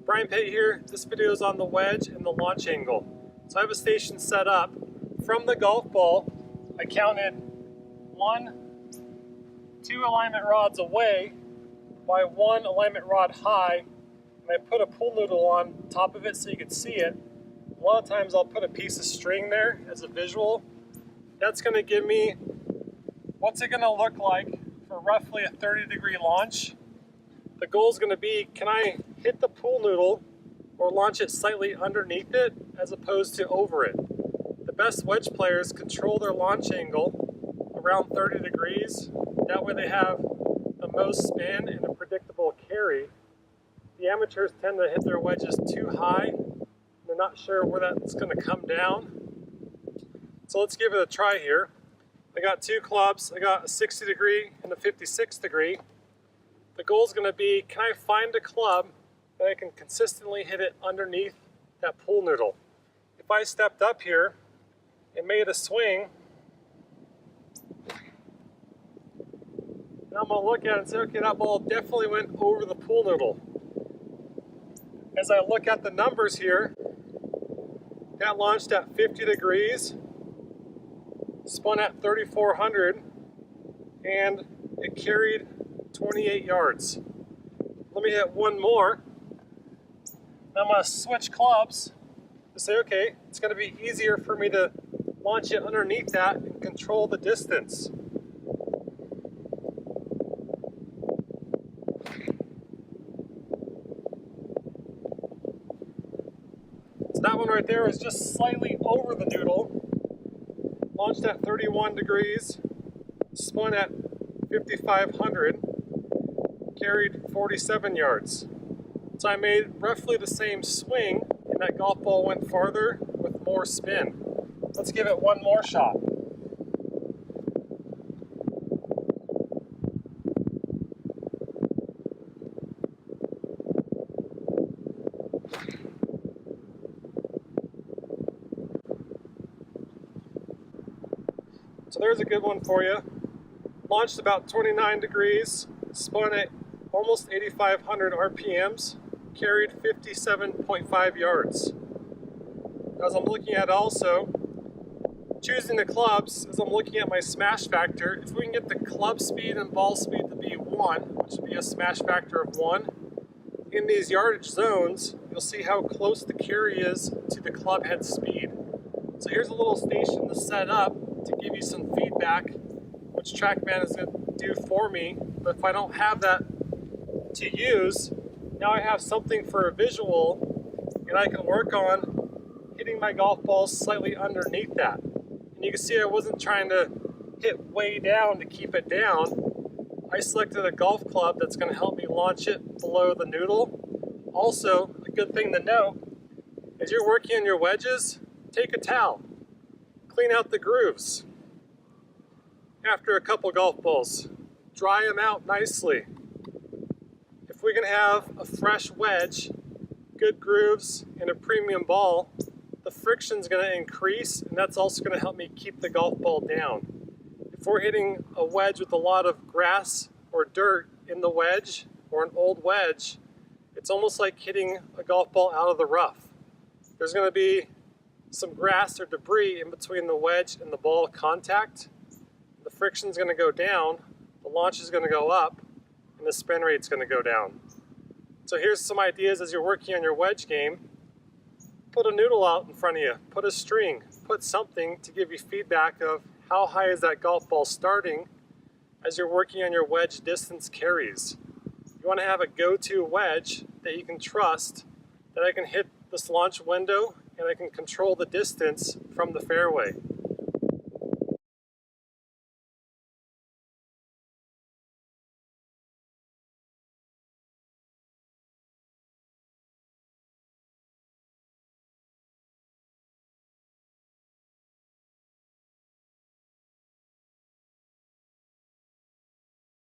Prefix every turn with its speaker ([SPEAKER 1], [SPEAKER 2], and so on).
[SPEAKER 1] Brian Pitt here. This video is on the wedge and the launch angle. So I have a station set up. From the golf ball, I counted 2 alignment rods away by 1 alignment rod high, and I put a pool noodle on top of it so you could see it. A lot of times I'll put a piece of string there as a visual. That's going to give me what's it going to look like for roughly a 30-degree launch. The goal is going to be, can I hit the pool noodle or launch it slightly underneath it as opposed to over it? The best wedge players control their launch angle around 30 degrees. That way they have the most spin and a predictable carry. The amateurs tend to hit their wedges too high. They're not sure where that's going to come down. So let's give it a try here. I got 2 clubs. I got a 60 degree and a 56 degree. The goal is going to be, can I find a club that I can consistently hit it underneath that pool noodle? If I stepped up here and made a swing, now I'm going to look at it and say, okay, that ball definitely went over the pool noodle. As I look at the numbers here, that launched at 50 degrees, spun at 3,400, and it carried 28 yards. Let me hit one more. Now I'm going to switch clubs to say, okay, it's going to be easier for me to launch it underneath that and control the distance. So that one right there was just slightly over the noodle. Launched at 31 degrees, spun at 5,500, carried 47 yards. So I made roughly the same swing, and that golf ball went farther with more spin. Let's give it one more shot. So there's a good one for you. Launched about 29 degrees, spun at almost 8,500 RPMs, carried 57.5 yards. As I'm looking at also, choosing the clubs, as I'm looking at my smash factor, if we can get the club speed and ball speed to be 1, which would be a smash factor of 1, in these yardage zones, you'll see how close the carry is to the club head speed. So here's a little station to set up to give you some feedback, which TrackMan is going to do for me. But if I don't have that to use, now I have something for a visual, and I can work on hitting my golf balls slightly underneath that. And you can see I wasn't trying to hit way down to keep it down. I selected a golf club that's going to help me launch it below the noodle. Also, a good thing to note, as you're working on your wedges, take a towel, clean out the grooves after a couple golf balls, dry them out nicely. If we can have a fresh wedge, good grooves, and a premium ball, the friction's going to increase, and that's also going to help me keep the golf ball down. If we're hitting a wedge with a lot of grass or dirt in the wedge, or an old wedge, it's almost like hitting a golf ball out of the rough. There's going to be some grass or debris in between the wedge and the ball contact. The friction's going to go down, the launch is going to go up, and the spin rate's going to go down. So here's some ideas as you're working on your wedge game. Put a noodle out in front of you, put a string, put something to give you feedback of how high is that golf ball starting as you're working on your wedge distance carries. You want to have a go-to wedge that you can trust, that I can hit this launch window and I can control the distance from the fairway.